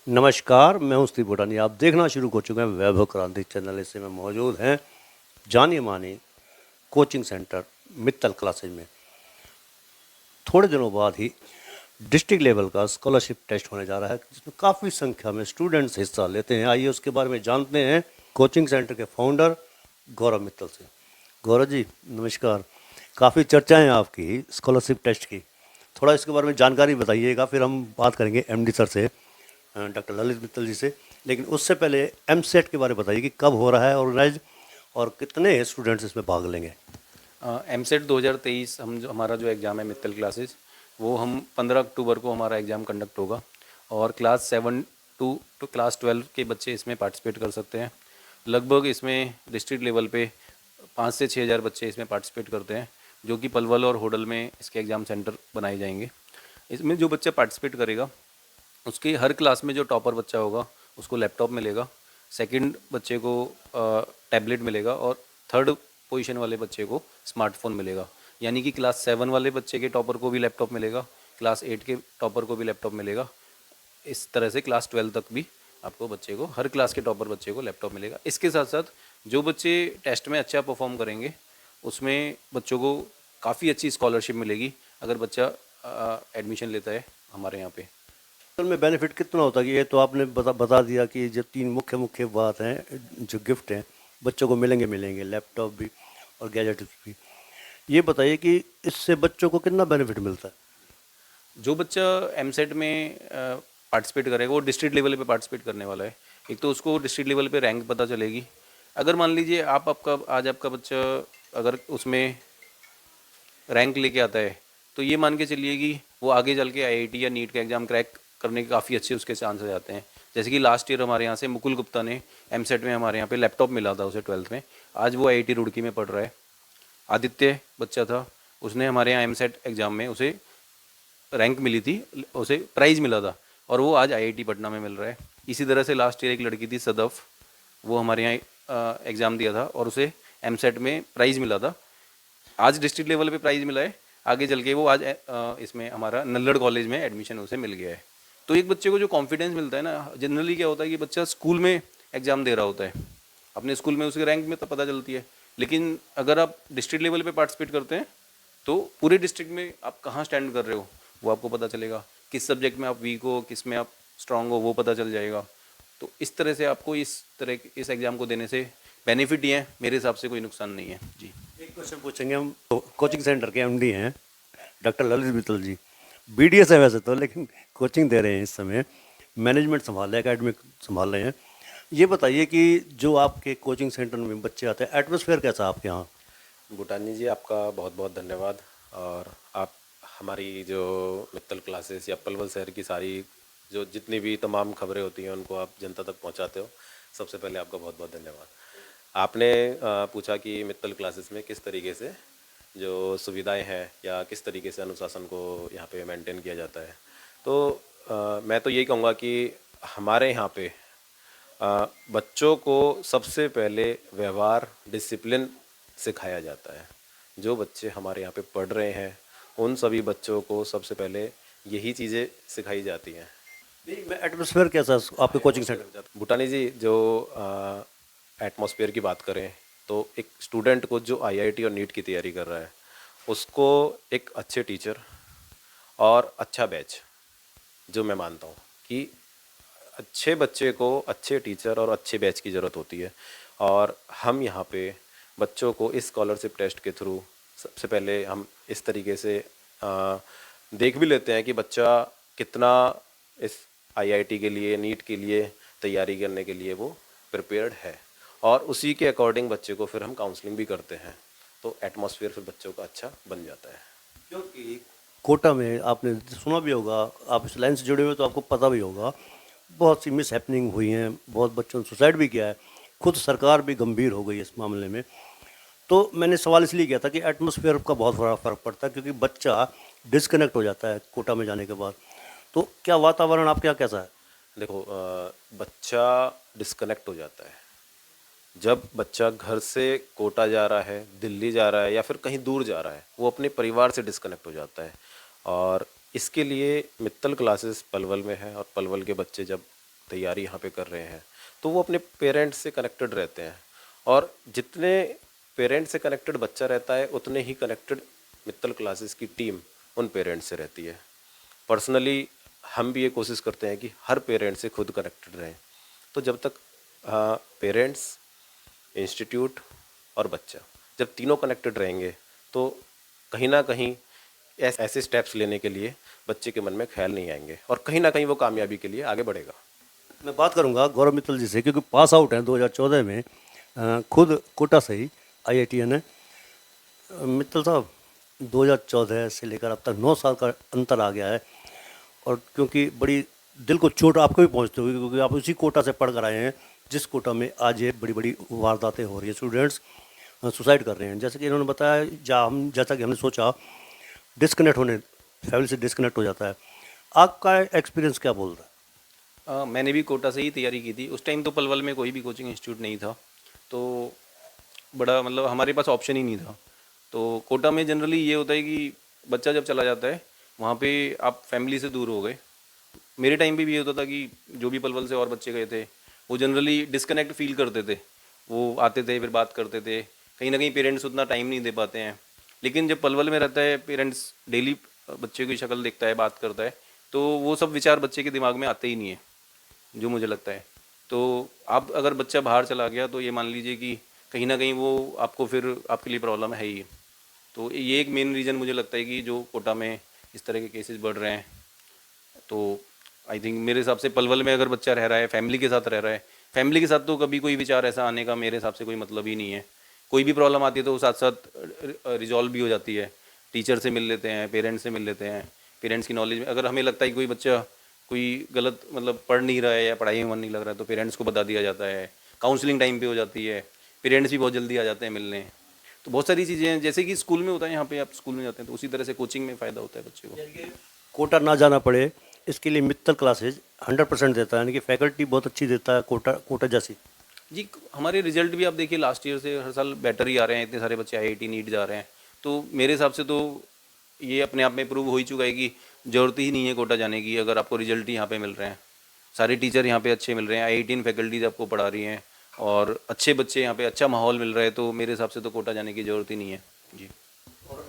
नमस्कार, मैं हूं स्टीव भूटानी। आप देखना शुरू कर चुके हैं वैभव क्रांति चैनल। इससे में मौजूद हैं जानी मानी कोचिंग सेंटर मित्तल क्लासेज में। थोड़े दिनों बाद ही डिस्ट्रिक्ट लेवल का स्कॉलरशिप टेस्ट होने जा रहा है, जिसमें काफ़ी संख्या में स्टूडेंट्स हिस्सा लेते हैं। आइए उसके बारे में जानते हैं कोचिंग सेंटर के फाउंडर गौरव मित्तल से। गौरव जी नमस्कार। काफ़ी चर्चाएं हैं आपकी स्कॉलरशिप टेस्ट की, थोड़ा इसके बारे में जानकारी बताइएगा, फिर हम बात करेंगे एमडी सर से, डॉक्टर ललित मित्तल जी से। लेकिन उससे पहले एमसेट के बारे में बताइए कि कब हो रहा है ऑर्गेनाइज और कितने स्टूडेंट्स इसमें भाग लेंगे। एमसेट 2023 हमारा जो एग्ज़ाम है मित्तल क्लासेस, वो हम 15 अक्टूबर को हमारा एग्ज़ाम कंडक्ट होगा। और क्लास 7 टू क्लास 12 के बच्चे इसमें पार्टिसिपेट कर सकते हैं। लगभग इसमें डिस्ट्रिक्ट लेवल पे 5 से 6 हज़ार बच्चे इसमें पार्टिसिपेट करते हैं, जो कि पलवल और होडल में इसके एग्ज़ाम सेंटर बनाए जाएंगे। इसमें जो बच्चा पार्टिसिपेट करेगा, उसकी हर क्लास में जो टॉपर बच्चा होगा उसको लैपटॉप मिलेगा, सेकंड बच्चे को टैबलेट मिलेगा और थर्ड पोजीशन वाले बच्चे को स्मार्टफोन मिलेगा। यानी कि क्लास 7 वाले बच्चे के टॉपर को भी लैपटॉप मिलेगा, क्लास 8 के टॉपर को भी लैपटॉप मिलेगा। इस तरह से क्लास 12 तक भी आपको बच्चे को, हर क्लास के टॉपर बच्चे को लैपटॉप मिलेगा। इसके साथ साथ जो बच्चे टेस्ट में अच्छा परफॉर्म करेंगे, उसमें बच्चों को काफ़ी अच्छी स्कॉलरशिप मिलेगी अगर बच्चा एडमिशन लेता है हमारे यहाँ पे। असल में बेनिफिट कितना होता है कि ये तो आपने बता दिया कि जो तीन मुख्य मुख्य बात हैं, जो गिफ्ट हैं बच्चों को मिलेंगे लैपटॉप भी और गैजेट्स भी। ये बताइए कि इससे बच्चों को कितना बेनिफिट मिलता है। जो बच्चा एमसेट में पार्टिसिपेट करेगा, वो डिस्ट्रिक्ट लेवल पे पार्टिसिपेट करने वाला है। एक तो उसको डिस्ट्रिक्ट लेवल पे रैंक पता चलेगी। अगर मान लीजिए आपका आज आपका बच्चा अगर उसमें रैंक लेके आता है, तो ये मान के चलिए कि वो आगे चल के आईआईटी या नीट का एग्ज़ाम क्रैक करने के काफ़ी अच्छे उसके चांस हो जाते हैं। जैसे कि लास्ट ईयर हमारे यहाँ से मुकुल गुप्ता ने एमसेट में हमारे यहाँ पे लैपटॉप मिला था उसे 12th में। आज वो आईआईटी रुड़की में पढ़ रहा है। आदित्य बच्चा था, उसने हमारे यहाँ एमसेट एग्ज़ाम में उसे रैंक मिली थी, उसे प्राइज़ मिला था और वो आज आईआईटी पटना में मिल रहा है। इसी तरह से लास्ट ईयर एक लड़की थी सदफ, वो हमारे यहाँ एग्ज़ाम दिया था और उसे एमसेट में प्राइज़ मिला था। आज डिस्ट्रिक्ट लेवल पे प्राइज़ मिला है, आगे चल के वो आज इसमें हमारा नल्लड़ कॉलेज में एडमिशन उसे मिल गया है। तो एक बच्चे को जो कॉन्फिडेंस मिलता है ना, जनरली क्या होता है कि बच्चा स्कूल में एग्ज़ाम दे रहा होता है, अपने स्कूल में उसके रैंक में तो पता चलती है। लेकिन अगर आप डिस्ट्रिक्ट लेवल पे पार्टिसिपेट करते हैं, तो पूरे डिस्ट्रिक्ट में आप कहाँ स्टैंड कर रहे हो वो आपको पता चलेगा। किस सब्जेक्ट में आप वीक हो, किस में आप स्ट्रांग हो, वो पता चल जाएगा। तो इस तरह से आपको इस एग्ज़ाम को देने से बेनिफिट ही है, मेरे हिसाब से कोई नुकसान नहीं है जी। एक क्वेश्चन पूछेंगे हम। तो कोचिंग सेंटर के एमडी हैं डॉक्टर ललित मित्तल जी, बीडीएस है वैसे तो, लेकिन कोचिंग दे रहे हैं इस समय, मैनेजमेंट संभाल रहे हैं, एकेडमिक संभाल रहे हैं। ये बताइए कि जो आपके कोचिंग सेंटर में बच्चे आते हैं, एटमोसफेयर कैसा है आपके यहाँ। भूटानी जी, आपका बहुत बहुत धन्यवाद। और आप हमारी जो मित्तल क्लासेस या पलवल शहर की सारी जो जितनी भी तमाम खबरें होती हैं उनको आप जनता तक पहुंचाते हो, सबसे पहले आपका बहुत बहुत धन्यवाद। आपने पूछा कि मित्तल क्लासेस में किस तरीके से जो सुविधाएं हैं या किस तरीके से अनुशासन को यहाँ पे मेंटेन किया जाता है। तो मैं तो यही कहूँगा कि हमारे यहाँ पे बच्चों को सबसे पहले व्यवहार, डिसिप्लिन सिखाया जाता है। जो बच्चे हमारे यहाँ पे पढ़ रहे हैं, उन सभी बच्चों को सबसे पहले यही चीज़ें सिखाई जाती हैं। नहीं, मैं एटमोसफेयर कैसा है आपके कोचिंग सेंटर। भूटानी जी, जो एटमॉस्फेयर की बात करें, तो एक स्टूडेंट को जो आईआईटी और नीट की तैयारी कर रहा है, उसको एक अच्छे टीचर और अच्छा बैच, जो मैं मानता हूँ कि अच्छे बच्चे को अच्छे टीचर और अच्छे बैच की ज़रूरत होती है। और हम यहाँ पे बच्चों को इस स्कॉलरशिप टेस्ट के थ्रू सबसे पहले हम इस तरीके से देख भी लेते हैं कि बच्चा कितना इस आईआईटी के लिए, नीट के लिए तैयारी करने के लिए वो प्रिपेयर्ड है। और उसी के अकॉर्डिंग बच्चे को फिर हम काउंसलिंग भी करते हैं, तो एटमॉस्फेयर फिर बच्चों का अच्छा बन जाता है। क्योंकि कोटा में आपने सुना भी होगा, आप इस लाइन से जुड़े हुए तो आपको पता भी होगा, बहुत सी मिस हैपनिंग हुई हैं, बहुत बच्चों ने सुसाइड भी किया है, खुद सरकार भी गंभीर हो गई है इस मामले में। तो मैंने सवाल इसलिए किया था कि एटमॉस्फेयर का बहुत बड़ा फ़र्क पड़ता है, क्योंकि बच्चा डिस्कनेक्ट हो जाता है कोटा में जाने के बाद। तो क्या वातावरण आपके यहाँ कैसा है। देखो, बच्चा डिस्कनेक्ट हो जाता है जब बच्चा घर से कोटा जा रहा है, दिल्ली जा रहा है या फिर कहीं दूर जा रहा है, वो अपने परिवार से डिस्कनेक्ट हो जाता है। और इसके लिए मित्तल क्लासेस पलवल में है, और पलवल के बच्चे जब तैयारी यहाँ पे कर रहे हैं, तो वो अपने पेरेंट्स से कनेक्टेड रहते हैं। और जितने पेरेंट्स से कनेक्टेड बच्चा रहता है उतने ही कनेक्टेड मित्तल क्लासेस की टीम उन पेरेंट्स से रहती है। पर्सनली हम भी ये कोशिश करते हैं कि हर पेरेंट्स से खुद कनेक्टेड रहें। तो जब तक पेरेंट्स, इंस्टीट्यूट और बच्चा जब तीनों कनेक्टेड रहेंगे तो कहीं ना कहीं ऐसे स्टेप्स लेने के लिए बच्चे के मन में ख्याल नहीं आएंगे और कहीं ना कहीं वो कामयाबी के लिए आगे बढ़ेगा। मैं बात करूंगा गौरव मित्तल जी से, क्योंकि पास आउट हैं 2014 में, खुद कोटा से ही IITN है। मित्तल साहब, 2014 से लेकर अब तक 9 साल का अंतर आ गया है, और क्योंकि बड़ी दिल को चोट आपको भी पहुंचती होगी, क्योंकि आप उसी कोटा से पढ़ कर आए हैं जिस कोटा में आज ये बड़ी बड़ी वारदातें हो रही हैं, स्टूडेंट्स सुसाइड कर रहे हैं। जैसे कि इन्होंने बताया, जैसा कि हमने सोचा, डिस्कनेक्ट होने, फैमिली से डिस्कनेक्ट हो जाता है। आपका एक्सपीरियंस क्या बोलता है? मैंने भी कोटा से ही तैयारी की थी। उस टाइम तो पलवल में कोई भी कोचिंग इंस्टीट्यूट नहीं था, तो बड़ा मतलब हमारे पास ऑप्शन ही नहीं था। तो कोटा में जनरली ये होता है कि बच्चा जब चला जाता है वहाँ पे आप फैमिली से दूर हो गए। मेरे टाइम पे भी ये होता था कि जो भी पलवल से और बच्चे गए थे वो जनरली डिस्कनेक्ट फील करते थे। वो आते थे, फिर बात करते थे। कहीं ना कहीं पेरेंट्स उतना टाइम नहीं दे पाते हैं, लेकिन जब पलवल में रहता है, पेरेंट्स डेली बच्चे की शक्ल देखता है, बात करता है, तो वो सब विचार बच्चे के दिमाग में आते ही नहीं है, जो मुझे लगता है। तो आप अगर बच्चा बाहर चला गया तो ये मान लीजिए कि कहीं ना कहीं वो आपको फिर आपके लिए प्रॉब्लम है ही। तो ये एक मेन रीज़न मुझे लगता है कि जो कोटा में इस तरह के केसेस बढ़ रहे हैं। तो आई थिंक मेरे हिसाब से पलवल में अगर बच्चा रह रहा है, फैमिली के साथ रह रहा है, फैमिली के साथ तो कभी कोई विचार ऐसा आने का मेरे हिसाब से कोई मतलब ही नहीं है। कोई भी प्रॉब्लम आती है तो वो साथ साथ रिजॉल्व भी हो जाती है। टीचर से मिल लेते हैं, पेरेंट्स से मिल लेते हैं। पेरेंट्स की नॉलेज में अगर हमें लगता है कि कोई बच्चा कोई गलत मतलब पढ़ नहीं रहा है या पढ़ाई में मन नहीं लग रहा है, तो पेरेंट्स को बता दिया जाता है। काउंसलिंग टाइम पे हो जाती है, पेरेंट्स भी बहुत जल्दी आ जाते हैं मिलने। तो बहुत सारी चीज़ें हैं, जैसे कि स्कूल में होता है, यहाँ पे आप स्कूल में जाते हैं तो उसी तरह से कोचिंग में फ़ायदा होता है बच्चे को। कोटा ना जाना पड़े, इसके लिए मित्तल क्लासेज 100% देता है, यानी कि फैकल्टी बहुत अच्छी देता है कोटा जैसी। जी, हमारे रिजल्ट भी आप देखिए लास्ट ईयर से हर साल बेटर ही आ रहे हैं। इतने सारे बच्चे IIT नीट जा रहे हैं, तो मेरे हिसाब से तो ये अपने आप में प्रूव हो ही चुका है कि ज़रूरत ही नहीं है कोटा जाने की, अगर आपको रिजल्ट ही यहाँ पे मिल रहे हैं। सारे टीचर यहाँ पे अच्छे मिल रहे हैं, IITN फैकल्टीज आपको पढ़ा रही हैं और अच्छे बच्चे यहाँ पे, अच्छा माहौल मिल रहा है, तो मेरे हिसाब से तो कोटा जाने की ज़रूरत ही नहीं है। जी,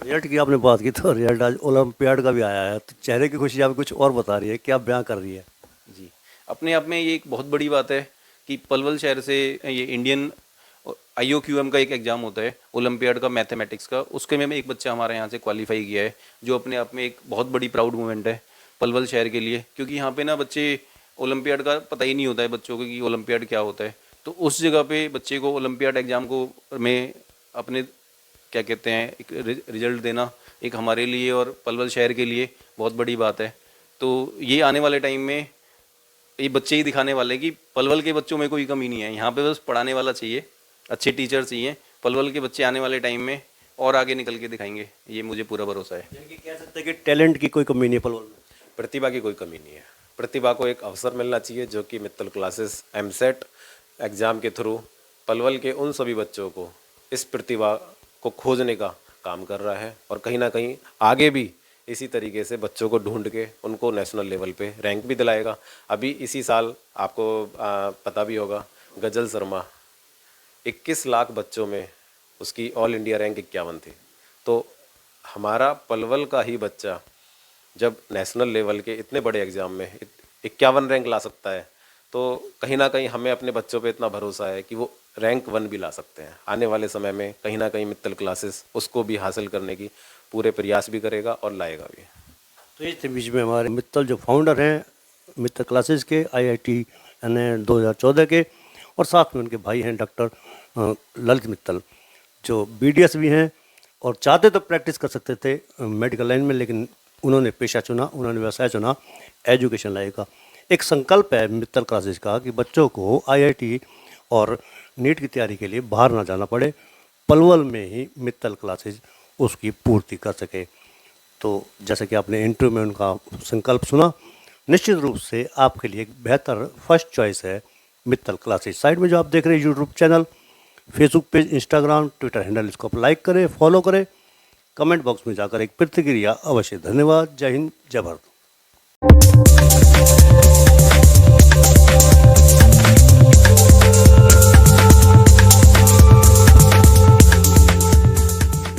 रिजल्ट की आपने बात की, तो रिजल्ट आज ओलंपियाड का भी आया है, तो चेहरे की खुशी आप कुछ और बता रही है, क्या बयां कर रही है? जी, अपने आप में ये एक बहुत बड़ी बात है कि पलवल शहर से ये इंडियन IOQM का एक एग्ज़ाम होता है ओलंपियाड का, मैथमेटिक्स का, उसके में एक बच्चा हमारे यहाँ से क्वालिफाई किया है, जो अपने आप में एक बहुत बड़ी प्राउड मोमेंट है पलवल शहर के लिए। क्योंकि यहाँ पे ना बच्चे ओलंपियाड का पता ही नहीं होता है बच्चों को कि ओलंपियाड क्या होता है। तो उस जगह पे बच्चे को ओलंपियाड एग्ज़ाम को में अपने क्या कहते हैं एक रिजल्ट देना एक हमारे लिए और पलवल शहर के लिए बहुत बड़ी बात है। तो ये आने वाले टाइम में ये बच्चे ही दिखाने वाले कि पलवल के बच्चों में कोई कमी नहीं है। यहाँ पे बस पढ़ाने वाला चाहिए, अच्छे टीचर चाहिए। पलवल के बच्चे आने वाले टाइम में और आगे निकल के दिखाएंगे, ये मुझे पूरा भरोसा है। यानी कि कह सकते हैं कि टैलेंट की कोई कमी नहीं है पलवल में। प्रतिभा की कोई कमी नहीं है। प्रतिभा को एक अवसर मिलना चाहिए, जो कि मित्तल क्लासेस MSET एग्ज़ाम के थ्रू पलवल के उन सभी बच्चों को इस प्रतिभा को खोजने का काम कर रहा है और कहीं ना कहीं आगे भी इसी तरीके से बच्चों को ढूंढ के उनको नेशनल लेवल पे रैंक भी दिलाएगा। अभी इसी साल आपको पता भी होगा, गजल शर्मा 21 लाख बच्चों में उसकी ऑल इंडिया रैंक 51 थी। तो हमारा पलवल का ही बच्चा जब नेशनल लेवल के इतने बड़े एग्ज़ाम में 51 रैंक ला सकता है, तो कहीं ना कहीं हमें अपने बच्चों पे इतना भरोसा है कि वो रैंक 1 भी ला सकते हैं। आने वाले समय में कहीं ना कहीं मित्तल क्लासेस उसको भी हासिल करने की पूरे प्रयास भी करेगा और लाएगा भी। तो इस बीच में हमारे मित्तल जो फाउंडर हैं मित्तल क्लासेस के, IITN 2014 के, और साथ में उनके भाई हैं डॉक्टर ललित मित्तल, जो BDS भी हैं और चाहते तो प्रैक्टिस कर सकते थे मेडिकल लाइन में, लेकिन उन्होंने पेशा चुना, उन्होंने व्यवसाय चुना एजुकेशन लाइन का। एक संकल्प है मित्तल क्लासेस का कि बच्चों को IIT और नीट की तैयारी के लिए बाहर ना जाना पड़े, पलवल में ही मित्तल क्लासेस उसकी पूर्ति कर सके। तो जैसे कि आपने इंटरव्यू में उनका संकल्प सुना, निश्चित रूप से आपके लिए एक बेहतर फर्स्ट चॉइस है मित्तल क्लासेस। साइड में जो आप देख रहे हैं YouTube channel, Facebook page, Instagram, Twitter handle, इसको आप लाइक करें, फॉलो करें, कमेंट बॉक्स में जाकर एक प्रतिक्रिया अवश्य। धन्यवाद। जय हिंद, जय भारत।